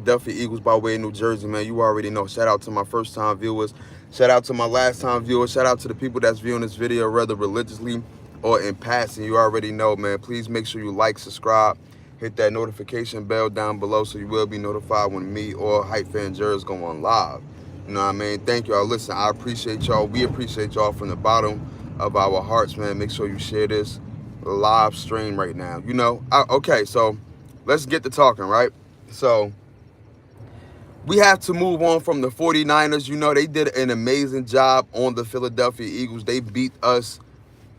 Philadelphia Eagles by way of New Jersey, man. You already know. Shout out to my first-time viewers. Shout out to my last-time viewers. Shout out to the people that's viewing this video, whether religiously or in passing. You already know, man. Please make sure you like, subscribe, hit that notification bell down below so you will be notified when me or Hype Fan Jers go on live. You know what I mean? Thank y'all. Listen, I appreciate y'all. We appreciate y'all from the bottom of our hearts, man. Make sure you share this live stream right now. You know, okay, so let's get to talking, right? So we have to move on from the 49ers. You know, they did an amazing job on the Philadelphia Eagles. They beat us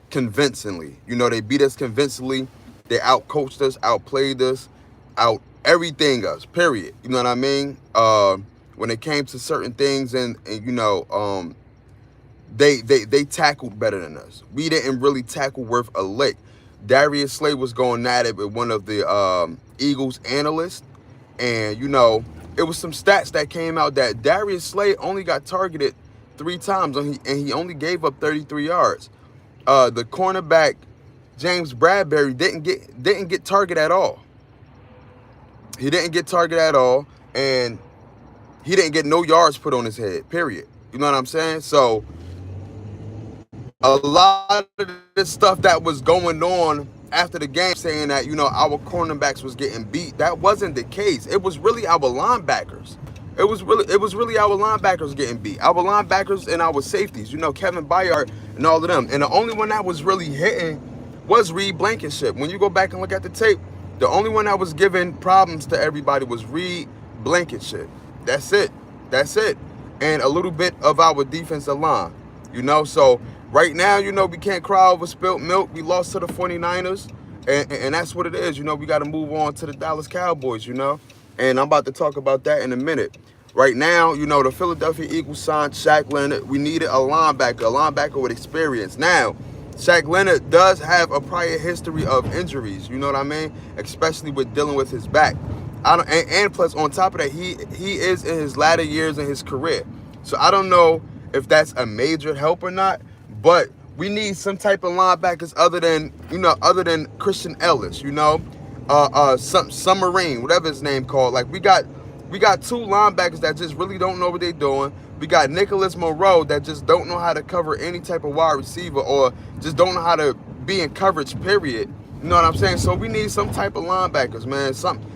convincingly. You know, they beat us convincingly. They outcoached us, outplayed us, out everything us, period. You know what I mean? When it came to certain things and you know, they tackled better than us. We didn't really tackle worth a lick. Darius Slay was going at it with one of the Eagles analysts, and you know, it was some stats that came out that Darius Slay only got targeted 3 times, and he only gave up 33 yards. The cornerback James Bradbury didn't get target at all. He didn't get target at all, and he didn't get no yards put on his head. Period. You know what I'm saying? So a lot of this stuff that was going on after the game, saying that, you know, our cornerbacks was getting beat, that wasn't the case. It was really our linebackers. It was really our linebackers getting beat. Our linebackers and our safeties, you know, Kevin Byard and all of them. And the only one that was really hitting was Reed Blankenship. When you go back and look at the tape, the only one that was giving problems to everybody was Reed Blankenship. That's it. That's it. And a little bit of our defensive line, you know. So right now, you know, we can't cry over spilt milk. We lost to the 49ers, and that's what it is. You know, we got to move on to the Dallas Cowboys, you know. And I'm about to talk about that in a minute. Right now, you know, the Philadelphia Eagles signed Shaq Leonard. We needed a linebacker with experience. Now, Shaq Leonard does have a prior history of injuries, you know what I mean? Especially with dealing with his back. And plus, on top of that, he is in his latter years in his career. So I don't know if that's a major help or not, but we need some type of linebackers other than Christian Ellis, you know, Submarine, whatever his name called. Like we got 2 linebackers that just really don't know what they're doing. We got Nicholas Moreau that just don't know how to cover any type of wide receiver or just don't know how to be in coverage, period. You know what I'm saying? So we need some type of linebackers, man.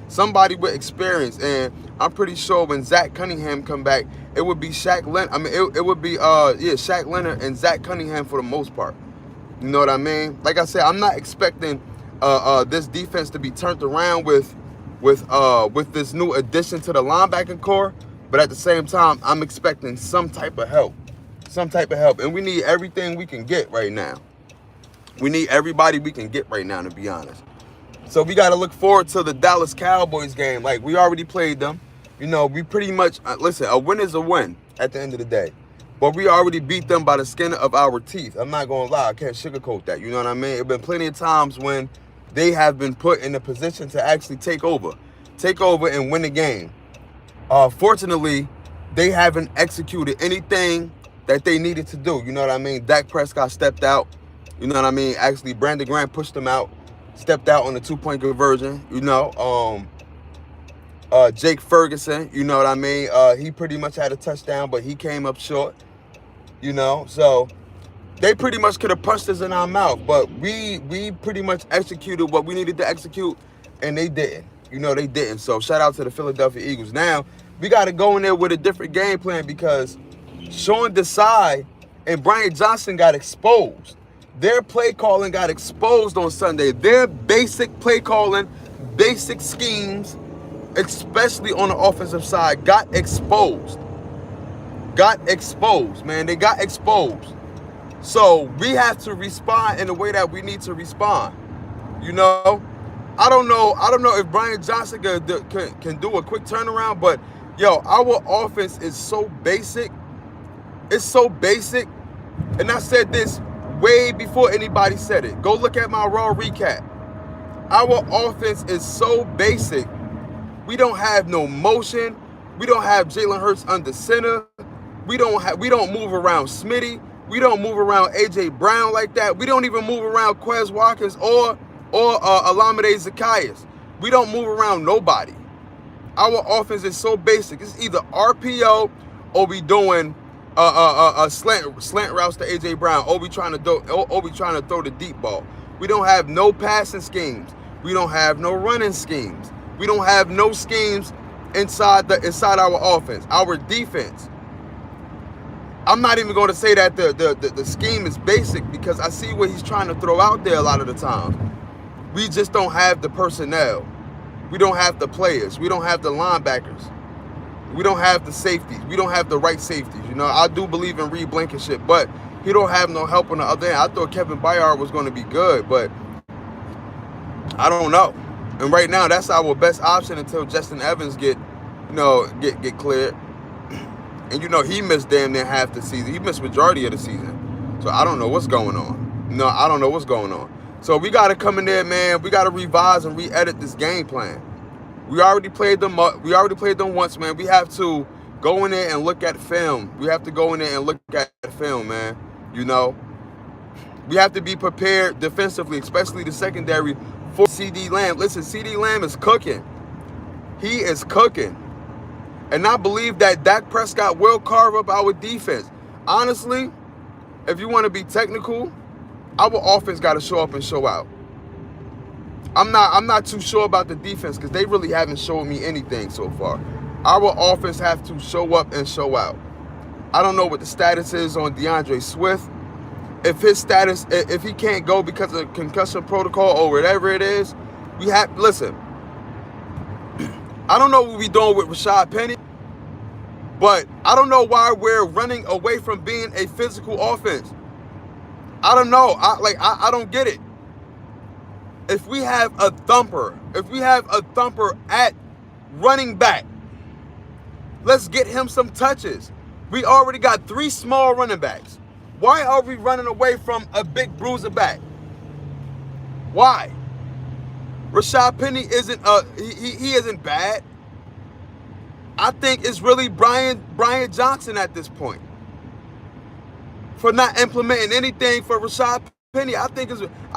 Somebody with experience. And I'm pretty sure when Zach Cunningham come back, it would be Shaq Leonard. I mean, it would be Shaq Leonard and Zach Cunningham for the most part. You know what I mean? Like I said, I'm not expecting this defense to be turned around with this new addition to the linebacking core, but at the same time, I'm expecting some type of help. And we need everything we can get right now. We need everybody we can get right now, to be honest. So we got to look forward to the Dallas Cowboys game. Like, we already played them. You know, we pretty much, listen, a win is a win at the end of the day. But we already beat them by the skin of our teeth. I'm not going to lie. I can't sugarcoat that. You know what I mean? It's been plenty of times when they have been put in a position to actually take over and win the game. Fortunately, they haven't executed anything that they needed to do. You know what I mean? Dak Prescott stepped out. You know what I mean? Actually, Brandon Graham pushed him out, stepped out on the 2-point conversion. You know, Jake Ferguson, you know what I mean? He pretty much had a touchdown, but he came up short. You know, so they pretty much could have punched us in our mouth, but we pretty much executed what we needed to execute, and they didn't. You know, they didn't. So shout out to the Philadelphia Eagles. Now, we got to go in there with a different game plan because Sean Desai and Brian Johnson got exposed. Their play calling got exposed on Sunday. Their basic play calling, basic schemes, especially on the offensive side, got exposed. Man. They got exposed. So we have to respond in the way that we need to respond. You know, I don't know if Brian Johnson can do a quick turnaround, but yo, our offense is so basic. It's so basic. And I said this way before anybody said it. Go look at my Raw recap. Our offense is so basic. We don't have no motion. We don't have Jalen Hurts under center. We don't move around Smitty. We don't move around A.J. Brown like that. We don't even move around Quez Watkins or Olamide Zacchaeus. We don't move around nobody. Our offense is so basic. It's either RPO or we doing a slant routes to AJ Brown, or we trying to throw the deep ball. We don't have no passing schemes. We don't have no running schemes. We don't have no schemes inside our offense. Our defense. I'm not even going to say that the scheme is basic, because I see what he's trying to throw out there a lot of the times. We just don't have the personnel. We don't have the players. We don't have the linebackers. We don't have the safeties. We don't have the right safeties. You know, I do believe in Reed Blankenship, but he don't have no help on the other end. I thought Kevin Byard was going to be good, but I don't know. And right now, that's our best option until Justin Evans get cleared. And you know, he missed damn near half the season. He missed majority of the season. So I don't know what's going on. No, I don't know what's going on. So we got to come in there, man. We got to revise and re-edit this game plan. We already played them once, man. We have to go in there and look at film. We have to go in there and look at film, man. You know, we have to be prepared defensively, especially the secondary, for CD Lamb. Listen, CD Lamb is cooking. He is cooking. And I believe that Dak Prescott will carve up our defense. Honestly, if you want to be technical, our offense got to show up and show out. I'm not too sure about the defense, because they really haven't shown me anything so far. Our offense have to show up and show out. I don't know what the status is on DeAndre Swift. If he can't go because of concussion protocol or whatever it is, listen. I don't know what we're doing with Rashad Penny, but I don't know why we're running away from being a physical offense. I don't know. I don't get it. If we have a thumper at running back, let's get him some touches. We already got 3 small running backs. Why are we running away from a big bruiser back? Why? Rashad Penny he isn't bad. I think it's really Brian Johnson at this point for not implementing anything for Rashad Penny. I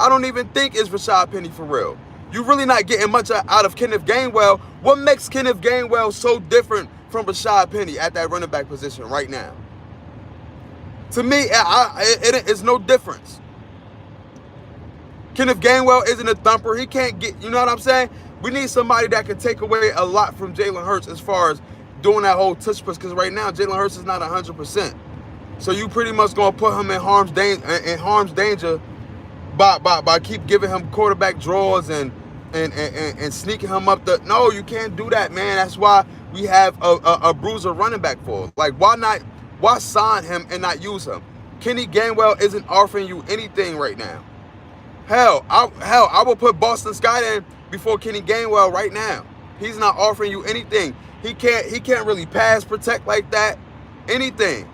don't even think it's Rashad Penny for real. You're really not getting much out of Kenneth Gainwell. What makes Kenneth Gainwell so different from Rashad Penny at that running back position right now? To me, it's no difference. Kenneth Gainwell isn't a thumper. He can't get, you know what I'm saying? We need somebody that can take away a lot from Jalen Hurts as far as doing that whole touch push, because right now Jalen Hurts is not 100%. So you pretty much gonna put him in harm's danger by keep giving him quarterback draws and sneaking him up the. No, you can't do that, man. That's why we have a bruiser running back for. Like, why sign him and not use him? Kenny Gainwell isn't offering you anything right now. Hell, I will put Boston Scott in before Kenny Gainwell right now. He's not offering you anything. He can't really pass protect like that. Anything.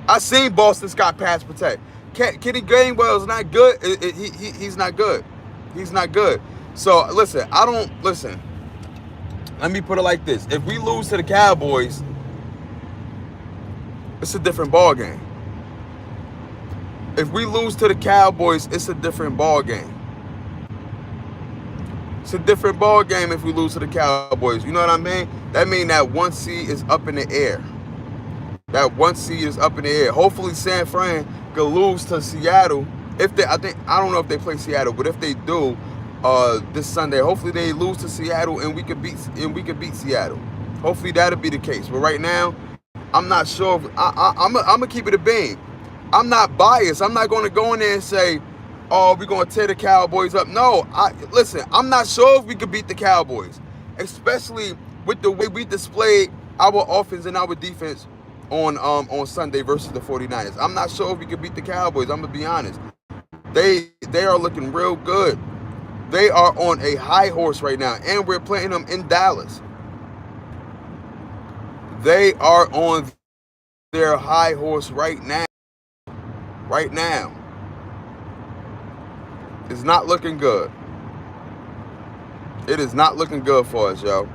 I seen Boston Scott pass protect. Kenny Gainwell is not good. He's not good. He's not good. So listen, let me put it like this: if we lose to the Cowboys, it's a different ball game. If we lose to the Cowboys, it's a different ball game. It's a different ball game if we lose to the Cowboys. You know what I mean? That means that 1 seed is up in the air. That 1 seed is up in the air. Hopefully San Fran could lose to Seattle. I don't know if they play Seattle, but if they do this Sunday, hopefully they lose to Seattle and we could beat Seattle. Hopefully that'll be the case. But right now, I'm not sure. I'm gonna keep it a beam. I'm not biased. I'm not going to go in there and say, oh, we're going to tear the Cowboys up. No, listen, I'm not sure if we could beat the Cowboys, especially with the way we displayed our offense and our defense on Sunday versus the 49ers. I'm not sure if we could beat the Cowboys. I'm going to be honest. They are looking real good. They are on a high horse right now, and we're playing them in Dallas. They are on their high horse right now. Right now. It's not looking good. It is not looking good for us, yo.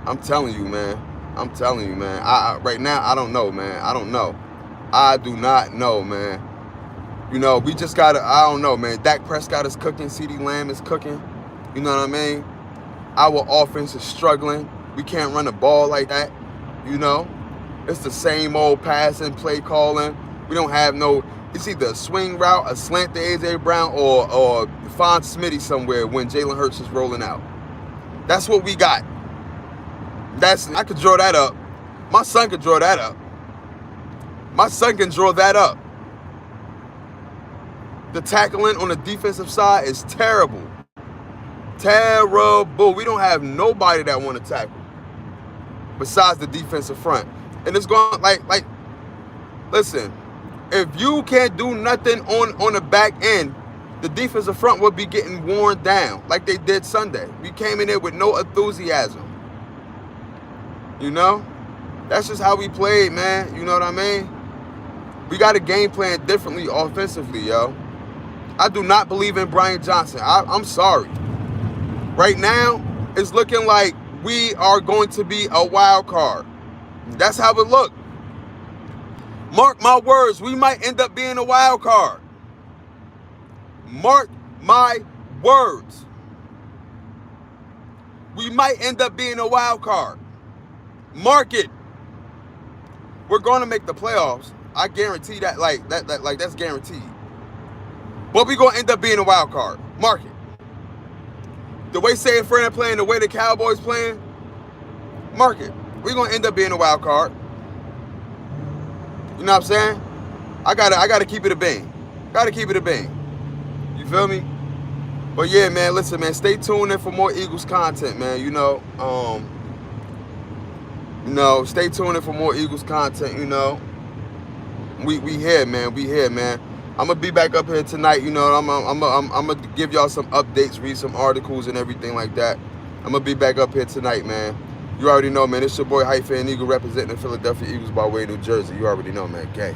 I'm telling you, man. Right now, I don't know, man. I don't know. I do not know, man. You know, we just got to, I don't know, man. Dak Prescott is cooking. CeeDee Lamb is cooking. You know what I mean? Our offense is struggling. We can't run the ball like that, you know. It's the same old passing, play calling. We don't have no, it's either a swing route, a slant to A.J. Brown, or find Smitty somewhere when Jalen Hurts is rolling out. That's what we got. I could draw that up. My son could draw that up. My son can draw that up. The tackling on the defensive side is terrible. Terrible. We don't have nobody that want to tackle besides the defensive front. And it's going like listen, if you can't do nothing on the back end, the defensive front will be getting worn down like they did Sunday. We came in there with no enthusiasm. You know? That's just how we played, man. You know what I mean? We got a game plan differently offensively, yo. I do not believe in Brian Johnson. I'm sorry. Right now, it's looking like we are going to be a wild card. That's how it look. Mark my words, we might end up being a wild card. Mark my words. We might end up being a wild card. Mark it. We're going to make the playoffs. I guarantee that. Like that's guaranteed. But we're going to end up being a wild card. Mark it. The way San Fran playing, the way the Cowboys playing, mark it. We're going to end up being a wild card. You know what I'm saying? I gotta keep it a bang. Gotta keep it a bang. You feel me? But yeah, man, listen, man, stay tuned in for more Eagles content, man. Stay tuned in for more Eagles content, you know. We here, man. We here, man. I'm gonna be back up here tonight, you know. I'm gonna give y'all some updates, read some articles and everything like that. I'm gonna be back up here tonight, man. You already know, man. It's your boy Hyphen Eagle representing the Philadelphia Eagles by way of New Jersey. You already know, man. Gang.